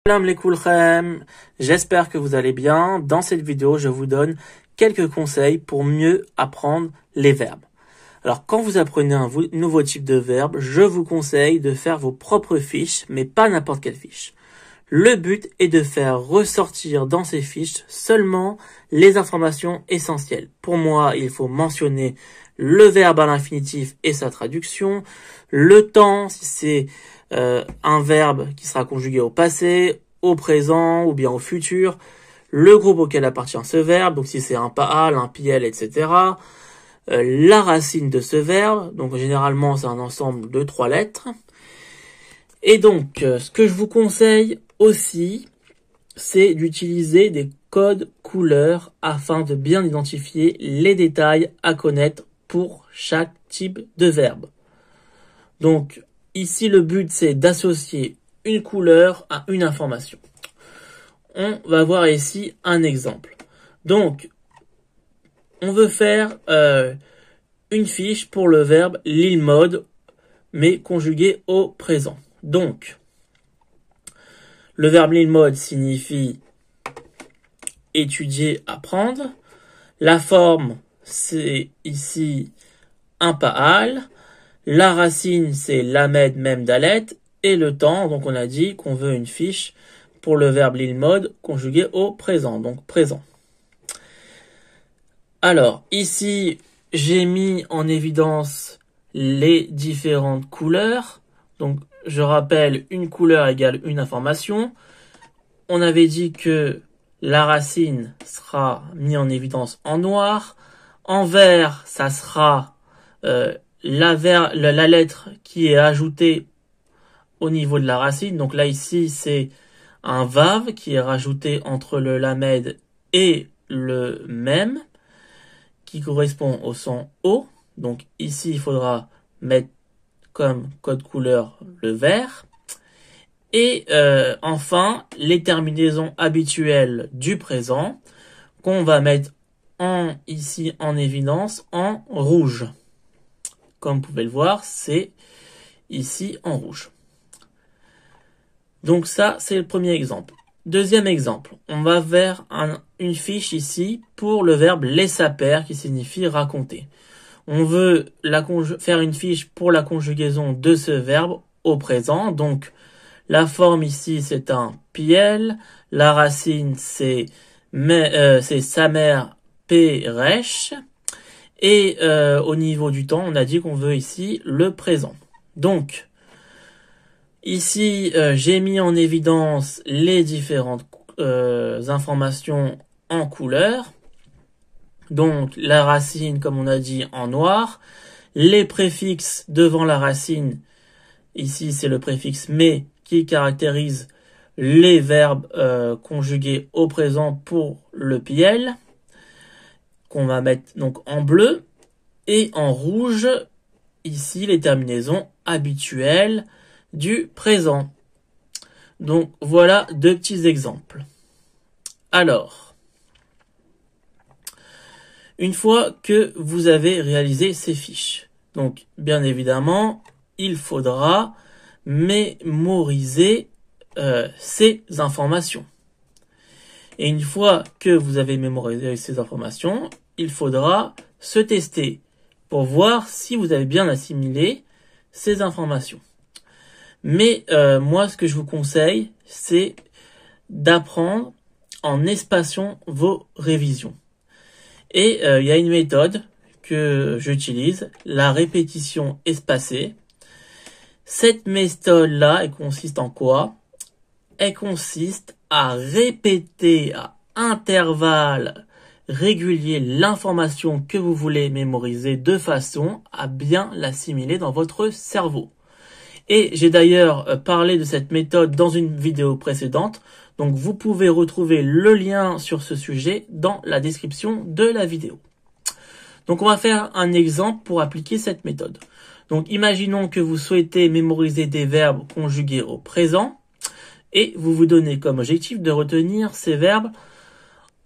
Salam les j'espère que vous allez bien. Dans cette vidéo, je vous donne quelques conseils pour mieux apprendre les verbes. Alors, quand vous apprenez un nouveau type de verbe, je vous conseille de faire vos propres fiches, mais pas n'importe quelle fiche. Le but est de faire ressortir dans ces fiches seulement les informations essentielles. Pour moi, il faut mentionner le verbe à l'infinitif et sa traduction, le temps, si c'est un verbe qui sera conjugué au passé, au présent ou bien au futur, le groupe auquel appartient ce verbe, donc si c'est un paal, un piel, etc. La racine de ce verbe, donc généralement c'est un ensemble de 3 lettres. Et donc, ce que je vous conseille aussi, c'est d'utiliser des codes couleurs afin de bien identifier les détails à connaître pour chaque type de verbe. Donc, ici, le but, c'est d'associer une couleur à une information. On va voir ici un exemple. Donc, on veut faire une fiche pour le verbe lilmod, mais conjugué au présent. Donc, le verbe lilmod signifie étudier, apprendre. La forme, c'est ici un paal. La racine, c'est lamed, mem, dalet. Et le temps, donc on a dit qu'on veut une fiche pour le verbe lilmod conjugué au présent, donc présent. Alors, ici, j'ai mis en évidence les différentes couleurs. Donc, je rappelle, une couleur égale une information. On avait dit que la racine sera mise en évidence en noir. En vert, ça sera la lettre qui est ajoutée au niveau de la racine. Donc là, ici, c'est un vav qui est rajouté entre le lamed et le mem, qui correspond au son O. Donc ici, il faudra mettre comme code couleur le vert. Et enfin, les terminaisons habituelles du présent qu'on va mettre ici en évidence en rouge. Comme vous pouvez le voir, c'est ici en rouge. Donc ça, c'est le premier exemple. Deuxième exemple, on va vers une fiche ici pour le verbe laissaper qui signifie raconter. On veut faire une fiche pour la conjugaison de ce verbe au présent. Donc, la forme ici, c'est un piel. La racine, c'est samer, peresh. Et au niveau du temps, on a dit qu'on veut ici le présent. Donc, ici, j'ai mis en évidence les différentes informations en couleur. Donc, la racine, comme on a dit, en noir. Les préfixes devant la racine, ici, c'est le préfixe « mais » qui caractérise les verbes conjugués au présent pour le piel, qu'on va mettre donc en bleu. Et en rouge, ici, les terminaisons habituelles du présent. Donc, voilà deux petits exemples. Alors, une fois que vous avez réalisé ces fiches, donc bien évidemment, il faudra mémoriser ces informations. Et une fois que vous avez mémorisé ces informations, il faudra se tester pour voir si vous avez bien assimilé ces informations. Mais moi, ce que je vous conseille, c'est d'apprendre en espaciant vos révisions. Et il y a une méthode que j'utilise, la répétition espacée. Cette méthode-là, elle consiste en quoi? Elle consiste à répéter à intervalles réguliers l'information que vous voulez mémoriser de façon à bien l'assimiler dans votre cerveau. Et j'ai d'ailleurs parlé de cette méthode dans une vidéo précédente, donc vous pouvez retrouver le lien sur ce sujet dans la description de la vidéo. Donc on va faire un exemple pour appliquer cette méthode. Donc imaginons que vous souhaitez mémoriser des verbes conjugués au présent et vous vous donnez comme objectif de retenir ces verbes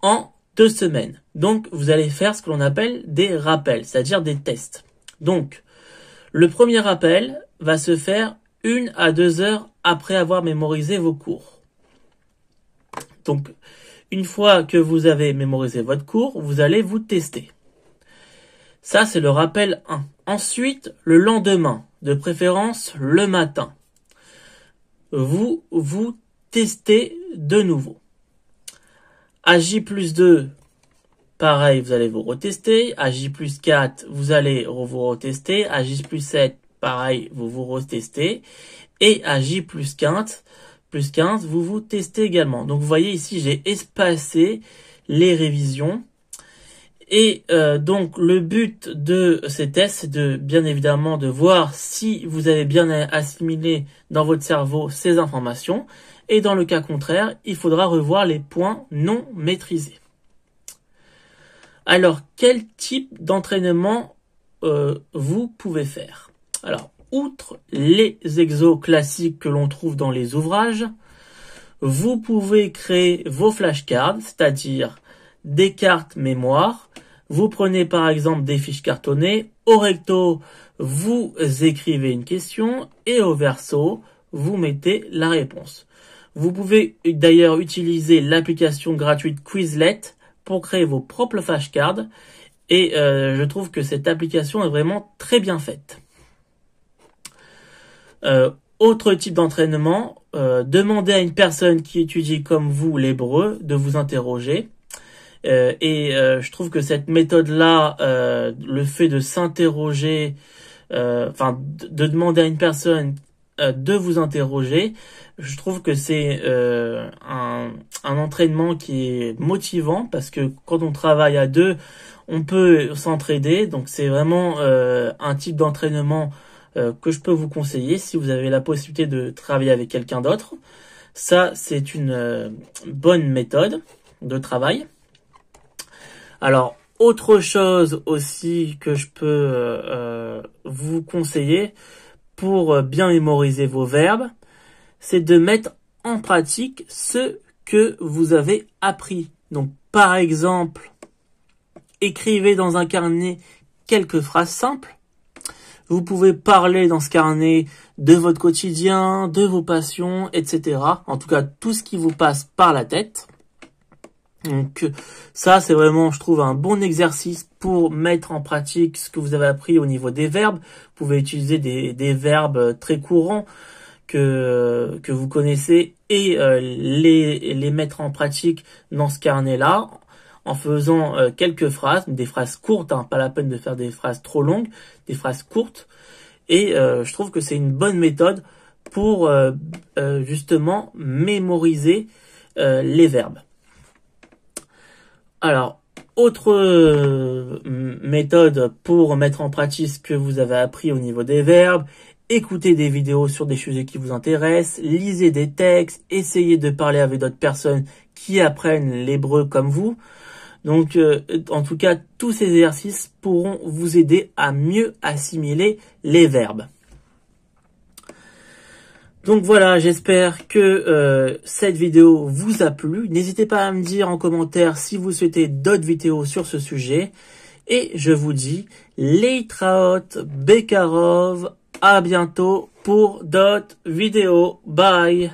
en 2 semaines. Donc vous allez faire ce que l'on appelle des rappels, c'est-à-dire des tests. Donc le premier rappel va se faire 1 à 2 heures après avoir mémorisé vos cours. Donc, une fois que vous avez mémorisé votre cours, vous allez vous tester. Ça, c'est le rappel 1. Ensuite, le lendemain, de préférence le matin, vous testez de nouveau. À J+2, pareil, vous allez vous retester. À J+4, vous allez vous retester. À J+7, pareil, vous retestez. Et à J+15, vous testez également. Donc, vous voyez ici, j'ai espacé les révisions. Et donc, le but de ces tests, c'est de, bien évidemment, de voir si vous avez bien assimilé dans votre cerveau ces informations. Et dans le cas contraire, il faudra revoir les points non maîtrisés. Alors, quel type d'entraînement vous pouvez faire? Alors, outre les exos classiques que l'on trouve dans les ouvrages, vous pouvez créer vos flashcards, c'est-à-dire des cartes mémoire. Vous prenez par exemple des fiches cartonnées, au recto, vous écrivez une question et au verso, vous mettez la réponse. Vous pouvez d'ailleurs utiliser l'application gratuite Quizlet pour créer vos propres flashcards et je trouve que cette application est vraiment très bien faite. Autre type d'entraînement, demandez à une personne qui étudie comme vous l'hébreu de vous interroger. Je trouve que cette méthode-là, le fait de s'interroger, de demander à une personne de vous interroger, je trouve que c'est un entraînement qui est motivant parce que quand on travaille à deux, on peut s'entraider. Donc c'est vraiment un type d'entraînement que je peux vous conseiller si vous avez la possibilité de travailler avec quelqu'un d'autre. Ça, c'est une bonne méthode de travail. Alors, autre chose aussi que je peux vous conseiller pour bien mémoriser vos verbes, c'est de mettre en pratique ce que vous avez appris. Donc, par exemple, écrivez dans un carnet quelques phrases simples. Vous pouvez parler dans ce carnet de votre quotidien, de vos passions, etc. En tout cas, tout ce qui vous passe par la tête. Donc ça, c'est vraiment, je trouve, un bon exercice pour mettre en pratique ce que vous avez appris au niveau des verbes. Vous pouvez utiliser des verbes très courants que vous connaissez et les mettre en pratique dans ce carnet-là en faisant quelques phrases, des phrases courtes, hein, pas la peine de faire des phrases trop longues, des phrases courtes. Et je trouve que c'est une bonne méthode pour justement mémoriser les verbes. Alors, autre méthode pour mettre en pratique ce que vous avez appris au niveau des verbes, écoutez des vidéos sur des sujets qui vous intéressent, lisez des textes, essayez de parler avec d'autres personnes qui apprennent l'hébreu comme vous. Donc, en tout cas, tous ces exercices pourront vous aider à mieux assimiler les verbes. Donc voilà, j'espère que cette vidéo vous a plu. N'hésitez pas à me dire en commentaire si vous souhaitez d'autres vidéos sur ce sujet. Et je vous dis, Leitraot Bekarov, à bientôt pour d'autres vidéos. Bye!